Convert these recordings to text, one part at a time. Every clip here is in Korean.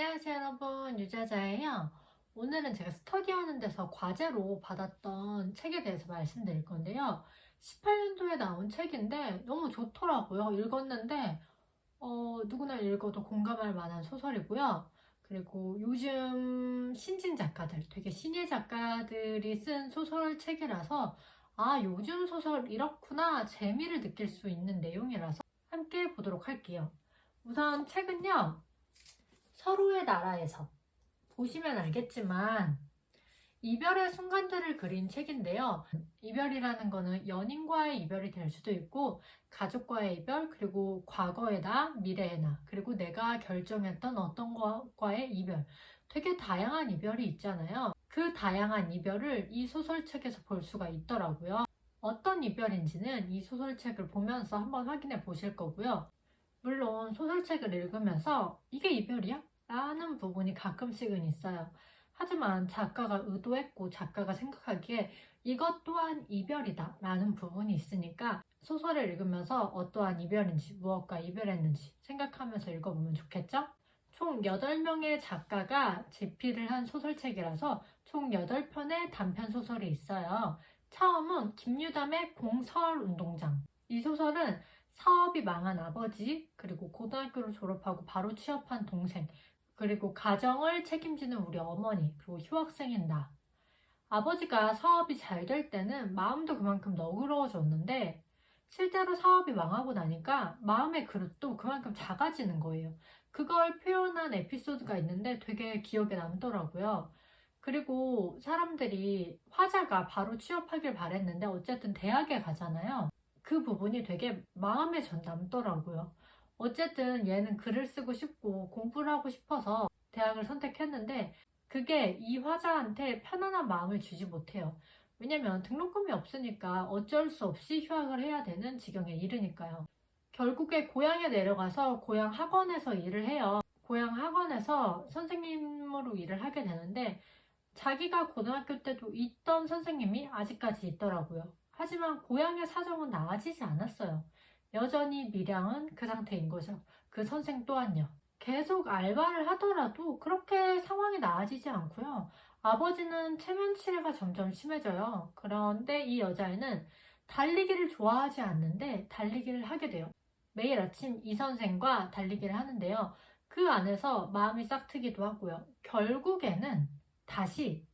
안녕하세요 여러분, 유자자예요. 오늘은 제가 스터디하는 데서 과제로 받았던 책에 대해서 말씀드릴 건데요. 18년도에 나온 책인데 너무 좋더라고요. 읽었는데 누구나 읽어도 공감할 만한 소설이고요. 그리고 요즘 신진 작가들, 되게 신예 작가들이 쓴 소설책이라서 요즘 소설 이렇구나 재미를 느낄 수 있는 내용이라서 함께 보도록 할게요. 우선 책은요. 서로의 나라에서 보시면 알겠지만 이별의 순간들을 그린 책인데요. 이별이라는 거는 연인과의 이별이 될 수도 있고 가족과의 이별, 그리고 과거의 나, 미래의 나, 그리고 내가 결정했던 어떤 것과의 이별, 되게 다양한 이별이 있잖아요. 그 다양한 이별을 이 소설책에서 볼 수가 있더라고요. 어떤 이별인지는 이 소설책을 보면서 한번 확인해 보실 거고요. 물론 소설책을 읽으면서 이게 이별이야? 라는 부분이 가끔씩은 있어요. 하지만 작가가 의도했고 작가가 생각하기에 이것 또한 이별이다 라는 부분이 있으니까 소설을 읽으면서 어떠한 이별인지 무엇과 이별했는지 생각하면서 읽어보면 좋겠죠? 총 8명의 작가가 집필을 한 소설책이라서 총 8편의 단편 소설이 있어요. 처음은 김유담의 공서울운동장. 이 소설은 사업이 망한 아버지, 그리고 고등학교를 졸업하고 바로 취업한 동생, 그리고 가정을 책임지는 우리 어머니, 그리고 휴학생인 나. 아버지가 사업이 잘 될 때는 마음도 그만큼 너그러워졌는데 실제로 사업이 망하고 나니까 마음의 그릇도 그만큼 작아지는 거예요. 그걸 표현한 에피소드가 있는데 되게 기억에 남더라고요. 그리고 사람들이 화자가 바로 취업하길 바랬는데 어쨌든 대학에 가잖아요. 그 부분이 되게 마음에 전 남더라고요. 어쨌든 얘는 글을 쓰고 싶고 공부를 하고 싶어서 대학을 선택했는데 그게 이 화자한테 편안한 마음을 주지 못해요. 왜냐면 등록금이 없으니까 어쩔 수 없이 휴학을 해야 되는 지경에 이르니까요. 결국에 고향에 내려가서 고향 학원에서 일을 해요. 고향 학원에서 선생님으로 일을 하게 되는데 자기가 고등학교 때도 있던 선생님이 아직까지 있더라고요. 하지만 고향의 사정은 나아지지 않았어요. 여전히 미량은 그 상태인 거죠. 그 선생 또한요. 계속 알바를 하더라도 그렇게 상황이 나아지지 않고요. 아버지는 체면치레가 점점 심해져요. 그런데 이 여자애는 달리기를 좋아하지 않는데 달리기를 하게 돼요. 매일 아침 이 선생과 달리기를 하는데요. 그 안에서 마음이 싹트기도 하고요. 결국에는 다시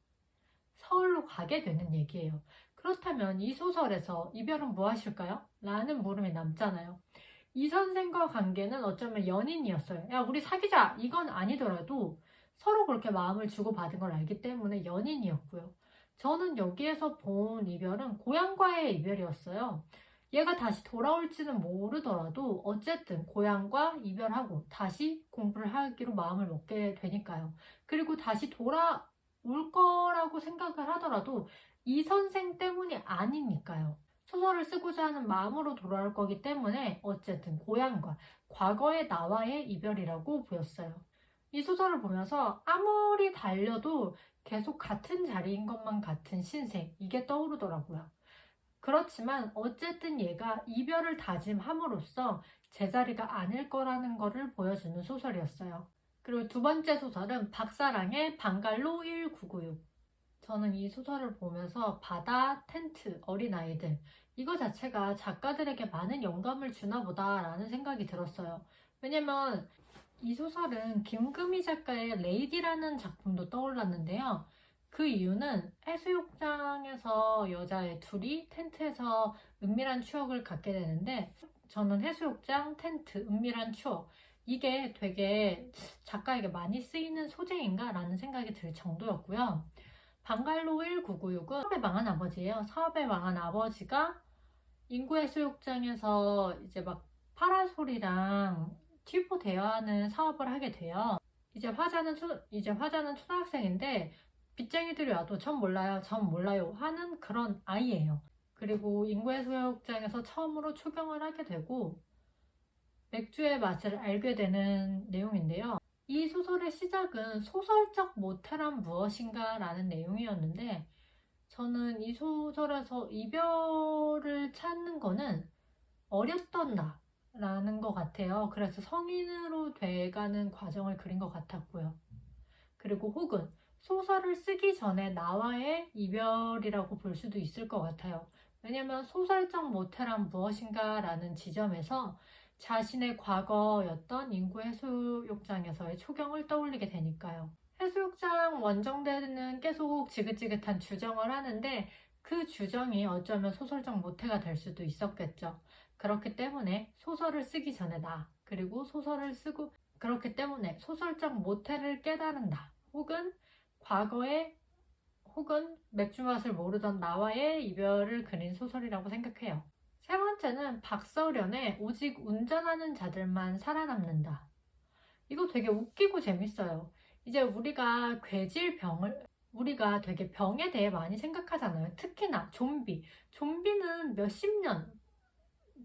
서울로 가게 되는 얘기예요. 그렇다면 이 소설에서 이별은 무엇일까요? 라는 물음이 남잖아요. 이 선생과 관계는 어쩌면 연인이었어요. 야, 우리 사귀자! 이건 아니더라도 서로 그렇게 마음을 주고받은 걸 알기 때문에 연인이었고요. 저는 여기에서 본 이별은 고향과의 이별이었어요. 얘가 다시 돌아올지는 모르더라도 어쨌든 고향과 이별하고 다시 공부를 하기로 마음을 먹게 되니까요. 그리고 다시 돌아올 거라고 생각을 하더라도 이 선생 때문이 아니니까요. 소설을 쓰고자 하는 마음으로 돌아올 거기 때문에 어쨌든 고향과 과거의 나와의 이별이라고 보였어요. 이 소설을 보면서 아무리 달려도 계속 같은 자리인 것만 같은 신생, 이게 떠오르더라고요. 그렇지만 어쨌든 얘가 이별을 다짐함으로써 제자리가 아닐 거라는 것을 보여주는 소설이었어요. 그리고 두 번째 소설은 박사랑의 방갈로 1996. 저는 이 소설을 보면서 바다, 텐트, 어린아이들 이거 자체가 작가들에게 많은 영감을 주나 보다라는 생각이 들었어요. 왜냐면 이 소설은 김금희 작가의 레이디라는 작품도 떠올랐는데요. 그 이유는 해수욕장에서 여자애 둘이 텐트에서 은밀한 추억을 갖게 되는데 저는 해수욕장, 텐트, 은밀한 추억 이게 되게 작가에게 많이 쓰이는 소재인가 라는 생각이 들 정도였고요. 방갈로 1996은 사업에 망한 아버지예요. 사업에 망한 아버지가 인구해수욕장에서 이제 막 파라솔이랑 튜브 대여하는 사업을 하게 돼요. 이제 화자는 초등학생인데 빚쟁이들이 와도 전 몰라요, 전 몰라요 하는 그런 아이예요. 그리고 인구해수욕장에서 처음으로 초경을 하게 되고 맥주의 맛을 알게 되는 내용인데요. 이 소설의 시작은 소설적 모태란 무엇인가 라는 내용이었는데 저는 이 소설에서 이별을 찾는 거는 어렸던 나, 라는 것 같아요. 그래서 성인으로 돼가는 과정을 그린 것 같았고요. 그리고 혹은 소설을 쓰기 전에 나와의 이별이라고 볼 수도 있을 것 같아요. 왜냐면 소설적 모태란 무엇인가 라는 지점에서 자신의 과거였던 인구 해수욕장에서의 초경을 떠올리게 되니까요. 해수욕장 원정대는 계속 지긋지긋한 주정을 하는데 그 주정이 어쩌면 소설적 모태가 될 수도 있었겠죠. 그렇기 때문에 소설을 쓰기 전에 나, 그리고 소설을 쓰고 그렇기 때문에 소설적 모태를 깨달은다. 혹은 과거에 혹은 맥주 맛을 모르던 나와의 이별을 그린 소설이라고 생각해요. 세 번째는 박서련의 오직 운전하는 자들만 살아남는다. 이거 되게 웃기고 재밌어요. 이제 우리가 되게 병에 대해 많이 생각하잖아요. 특히나 좀비. 좀비는 몇십 년,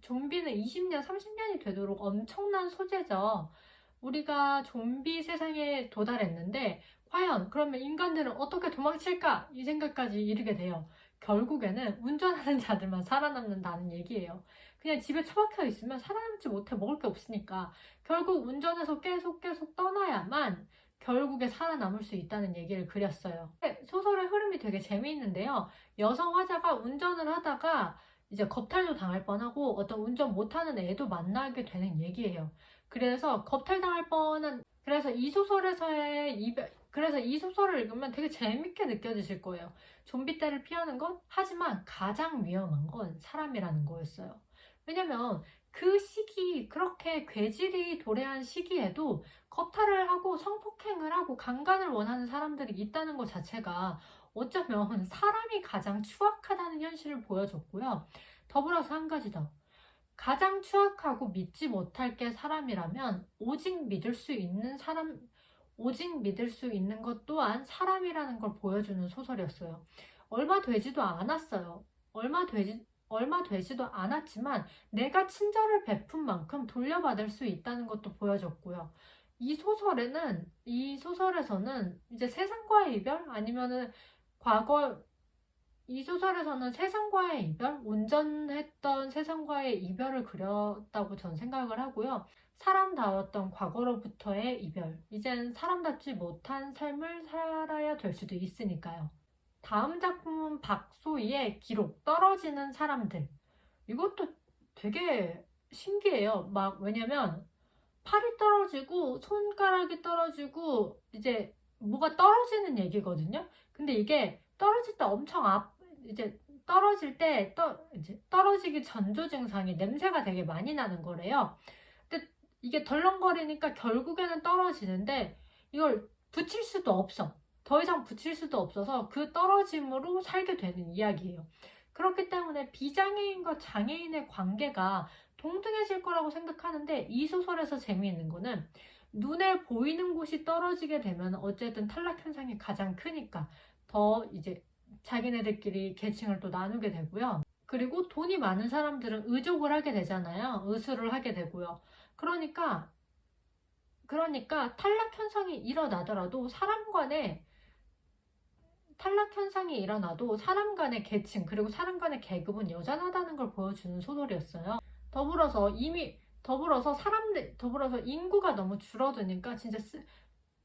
좀비는 20년, 30년이 되도록 엄청난 소재죠. 우리가 좀비 세상에 도달했는데 과연 그러면 인간들은 어떻게 도망칠까? 이 생각까지 이르게 돼요. 결국에는 운전하는 자들만 살아남는다는 얘기예요. 그냥 집에 처박혀 있으면 살아남지 못해 먹을 게 없으니까 결국 운전해서 계속 떠나야만 결국에 살아남을 수 있다는 얘기를 그렸어요. 소설의 흐름이 되게 재미있는데요. 여성 화자가 운전을 하다가 이제 겁탈도 당할 뻔하고 어떤 운전 못하는 애도 만나게 되는 얘기예요. 그래서 겁탈당할 뻔한 그래서 이 소설을 읽으면 되게 재밌게 느껴지실 거예요. 좀비 떼를 피하는 건 하지만 가장 위험한 건 사람이라는 거였어요. 왜냐면 그 시기 그렇게 괴질이 도래한 시기에도 겁탈을 하고 성폭행을 하고 강간을 원하는 사람들이 있다는 것 자체가 어쩌면 사람이 가장 추악하다는 현실을 보여줬고요. 더불어서 한 가지 더. 가장 추악하고 믿지 못할 게 사람이라면 오직 믿을 수 있는 것 또한 사람이라는 걸 보여주는 소설이었어요. 얼마 되지도 않았어요. 얼마 되지도 않았지만 내가 친절을 베푼 만큼 돌려받을 수 있다는 것도 보여줬고요. 이 소설에서는 이제 세상과의 이별 아니면은 과거 이 소설에서는 세상과의 이별, 운전했던 세상과의 이별을 그렸다고 전 생각을 하고요. 사람다웠던 과거로부터의 이별, 이젠 사람답지 못한 삶을 살아야 될 수도 있으니까요. 다음 작품은 박소희의 기록, 떨어지는 사람들. 이것도 되게 신기해요. 왜냐면 팔이 떨어지고 손가락이 떨어지고 이제 뭐가 떨어지는 얘기거든요. 근데 이게 떨어질 때 이제 이제 떨어지기 전조 증상이 냄새가 되게 많이 나는 거래요. 근데 이게 덜렁거리니까 결국에는 떨어지는데 이걸 붙일 수도 없어. 더 이상 붙일 수도 없어서 그 떨어짐으로 살게 되는 이야기예요. 그렇기 때문에 비장애인과 장애인의 관계가 동등해질 거라고 생각하는데 이 소설에서 재미있는 거는 눈에 보이는 곳이 떨어지게 되면 어쨌든 탈락 현상이 가장 크니까 더 이제 자기네들끼리 계층을 또 나누게 되고요. 그리고 돈이 많은 사람들은 의족을 하게 되잖아요. 의술을 하게 되고요. 그러니까 탈락 현상이 일어나도 사람 간의 계층 그리고 사람 간의 계급은 여전하다는 걸 보여주는 소설이었어요.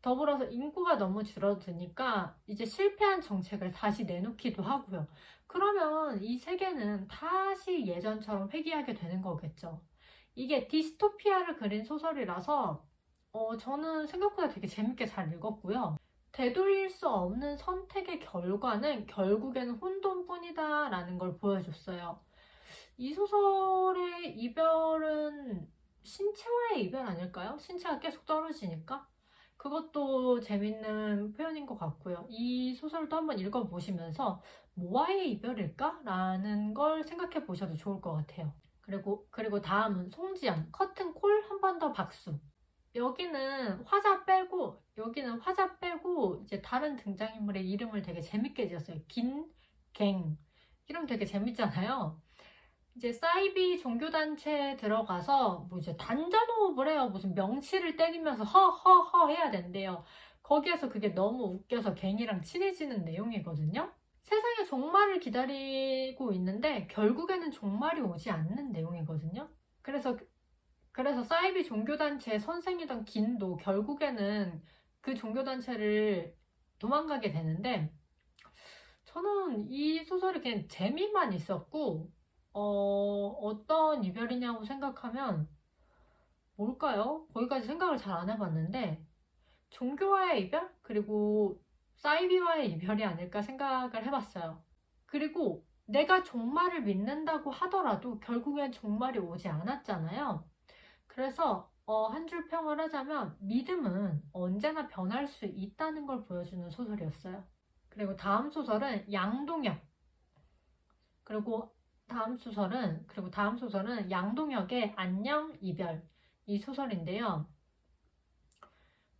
더불어서 인구가 너무 줄어드니까 이제 실패한 정책을 다시 내놓기도 하고요. 그러면 이 세계는 다시 예전처럼 회귀하게 되는 거겠죠. 이게 디스토피아를 그린 소설이라서 저는 생각보다 되게 재밌게 잘 읽었고요. 되돌릴 수 없는 선택의 결과는 결국에는 혼돈뿐이다 라는 걸 보여줬어요. 이 소설의 이별은 신체와의 이별 아닐까요? 신체가 계속 떨어지니까. 그것도 재밌는 표현인 것 같고요. 이 소설도 한번 읽어보시면서 뭐와의 이별일까? 라는 걸 생각해 보셔도 좋을 것 같아요. 그리고 다음은 송지연, 커튼콜 한 번 더 박수. 여기는 화자 빼고 이제 다른 등장인물의 이름을 되게 재밌게 지었어요. 갱. 이름 되게 재밌잖아요. 이제 사이비 종교단체에 들어가서 뭐 이제 단전호흡을 해요. 무슨 명치를 때리면서 허허허 해야 된대요. 거기에서 그게 너무 웃겨서 갱이랑 친해지는 내용이거든요. 세상에 종말을 기다리고 있는데 결국에는 종말이 오지 않는 내용이거든요. 그래서 사이비 종교단체의 선생이던 긴도 결국에는 그 종교단체를 도망가게 되는데, 저는 이 소설이 그냥 재미만 있었고, 어떤 이별이냐고 생각하면 뭘까요? 거기까지 생각을 잘 안 해봤는데, 종교와의 이별? 그리고 사이비와의 이별이 아닐까 생각을 해봤어요. 그리고 내가 종말을 믿는다고 하더라도 결국엔 종말이 오지 않았잖아요. 그래서 한 줄 평을 하자면 믿음은 언제나 변할 수 있다는 걸 보여주는 소설이었어요. 그리고 다음 소설은 양동혁. 그리고 다음 소설은 양동혁의 안녕 이별. 이 소설인데요.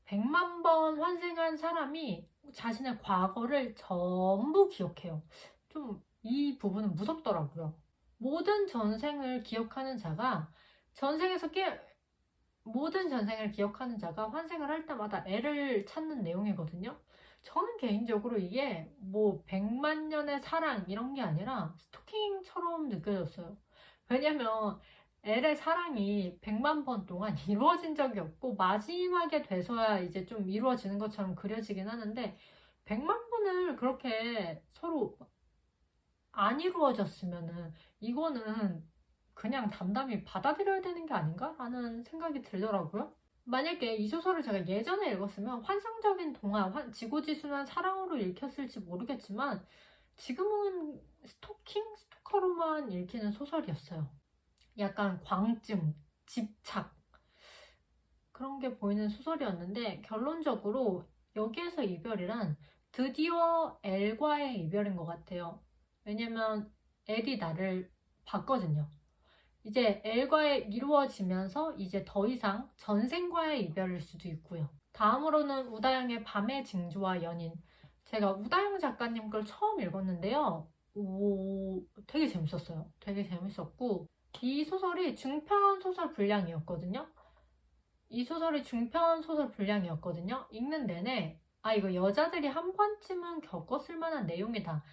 100만 번 환생한 사람이 자신의 과거를 전부 기억해요. 좀 이 부분은 무섭더라고요. 모든 전생을 기억하는 자가 전생에서 깨 모든 전생을 기억하는 자가 환생을 할 때마다 애를 찾는 내용이거든요. 저는 개인적으로 이게 뭐 100만 년의 사랑 이런 게 아니라 스토킹처럼 느껴졌어요. 왜냐면 엘의 사랑이 100만 번 동안 이루어진 적이 없고 마지막에 돼서야 이제 좀 이루어지는 것처럼 그려지긴 하는데 100만 번을 그렇게 서로 안 이루어졌으면은 이거는 그냥 담담히 받아들여야 되는 게 아닌가라는 생각이 들더라고요. 만약에 이 소설을 제가 예전에 읽었으면 환상적인 동화, 지고지순한 사랑으로 읽혔을지 모르겠지만 지금은 스토커로만 읽히는 소설이었어요. 약간 광증, 집착 그런 게 보이는 소설이었는데 결론적으로 여기에서 이별이란 드디어 엘과의 이별인 것 같아요. 왜냐면 엘이 나를 봤거든요. 이제 엘과의 이루어지면서 이제 더 이상 전생과의 이별일 수도 있고요. 다음으로는 우다영의 밤의 징조와 연인. 제가 우다영 작가님 걸 처음 읽었는데요. 되게 재밌었어요. 되게 재밌었고 이 소설이 중편 소설 분량이었거든요. 읽는 내내 이거 여자들이 한 번쯤은 겪었을 만한 내용이다.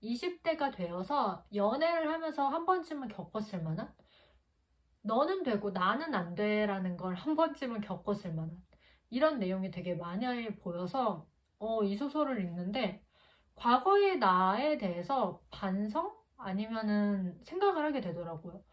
20대가 되어서 연애를 하면서 한 번쯤은 겪었을 만한? 너는 되고 나는 안 돼라는 걸 한 번쯤은 겪었을 만한 이런 내용이 되게 많이 보여서 이 소설을 읽는데 과거의 나에 대해서 반성? 아니면은 생각을 하게 되더라고요.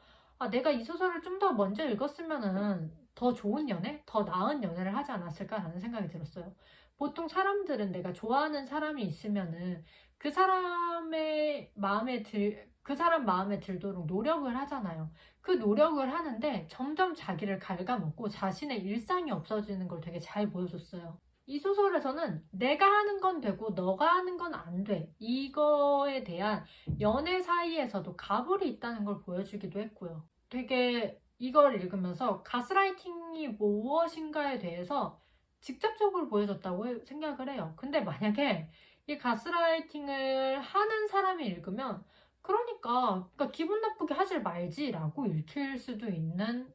내가 이 소설을 좀 더 먼저 읽었으면은 더 좋은 연애? 더 나은 연애를 하지 않았을까라는 생각이 들었어요. 보통 사람들은 내가 좋아하는 사람이 있으면은 그 사람 마음에 들도록 노력을 하잖아요. 그 노력을 하는데 점점 자기를 갉아먹고 자신의 일상이 없어지는 걸 되게 잘 보여줬어요. 이 소설에서는 내가 하는 건 되고 너가 하는 건 안 돼. 이거에 대한 연애 사이에서도 가불이 있다는 걸 보여주기도 했고요. 되게 이걸 읽으면서 가스라이팅이 무엇인가에 대해서 직접적으로 보여줬다고 생각을 해요. 근데 만약에 이 가스라이팅을 하는 사람이 읽으면 그러니까 기분 나쁘게 하질 말지라고 읽힐 수도 있는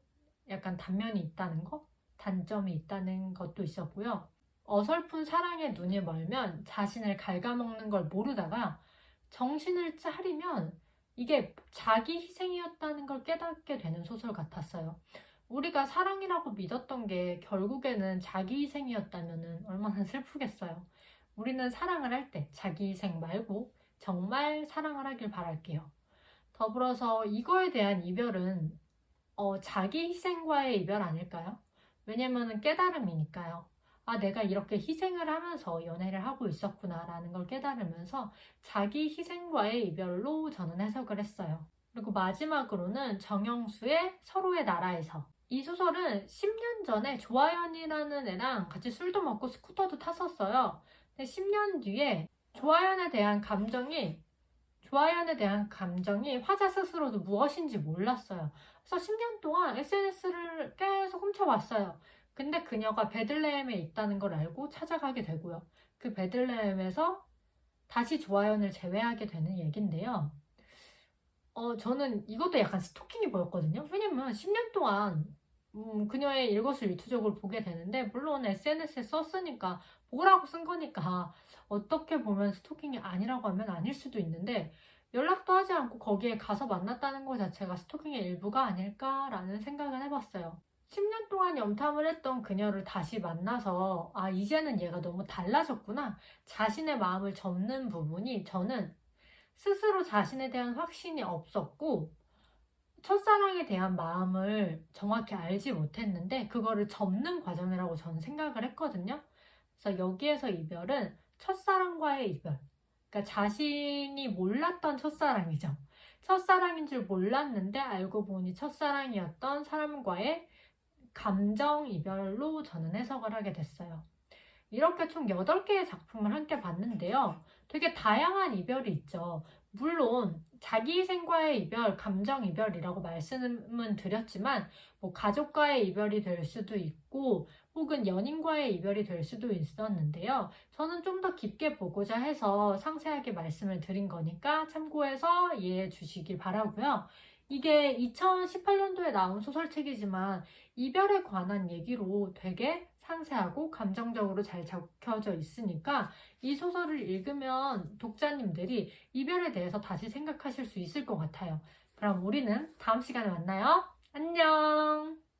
약간 단면이 있다는 거? 단점이 있다는 것도 있었고요. 어설픈 사랑에 눈이 멀면 자신을 갉아먹는 걸 모르다가 정신을 차리면 이게 자기 희생이었다는 걸 깨닫게 되는 소설 같았어요. 우리가 사랑이라고 믿었던 게 결국에는 자기 희생이었다면 얼마나 슬프겠어요. 우리는 사랑을 할 때 자기 희생 말고 정말 사랑을 하길 바랄게요. 더불어서 이거에 대한 이별은 자기 희생과의 이별 아닐까요? 왜냐면은 깨달음이니까요. 내가 이렇게 희생을 하면서 연애를 하고 있었구나 라는 걸 깨달으면서 자기 희생과의 이별로 저는 해석을 했어요. 그리고 마지막으로는 정영수의 서로의 나라에서. 이 소설은 10년 전에 조아연이라는 애랑 같이 술도 먹고 스쿠터도 탔었어요. 근데 10년 뒤에 조아연에 대한 감정이 화자 스스로도 무엇인지 몰랐어요. 그래서 10년 동안 SNS를 계속 훔쳐봤어요. 근데 그녀가 베들레헴에 있다는 걸 알고 찾아가게 되고요. 그 베들레헴에서 다시 조아연을 재회하게 되는 얘긴데요. 저는 이것도 약간 스토킹이 보였거든요. 왜냐면 10년 동안 그녀의 일거수일투족을 보게 되는데, 물론 SNS에 썼으니까 보라고 쓴 거니까 어떻게 보면 스토킹이 아니라고 하면 아닐 수도 있는데, 연락도 하지 않고 거기에 가서 만났다는 것 자체가 스토킹의 일부가 아닐까라는 생각을 해봤어요. 10년 동안 염탐을 했던 그녀를 다시 만나서 아, 이제는 얘가 너무 달라졌구나. 자신의 마음을 접는 부분이 저는 스스로 자신에 대한 확신이 없었고 첫사랑에 대한 마음을 정확히 알지 못했는데 그거를 접는 과정이라고 저는 생각을 했거든요. 그래서 여기에서 이별은 첫사랑과의 이별. 그러니까 자신이 몰랐던 첫사랑이죠. 첫사랑인 줄 몰랐는데 알고 보니 첫사랑이었던 사람과의 감정 이별로 저는 해석을 하게 됐어요. 이렇게 총 8개의 작품을 함께 봤는데요. 되게 다양한 이별이 있죠. 물론 자기희생과의 이별, 감정 이별이라고 말씀은 드렸지만 뭐 가족과의 이별이 될 수도 있고 혹은 연인과의 이별이 될 수도 있었는데요. 저는 좀 더 깊게 보고자 해서 상세하게 말씀을 드린 거니까 참고해서 이해해 주시길 바라고요. 이게 2018년도에 나온 소설책이지만 이별에 관한 얘기로 되게 상세하고 감정적으로 잘 적혀져 있으니까 이 소설을 읽으면 독자님들이 이별에 대해서 다시 생각하실 수 있을 것 같아요. 그럼 우리는 다음 시간에 만나요. 안녕!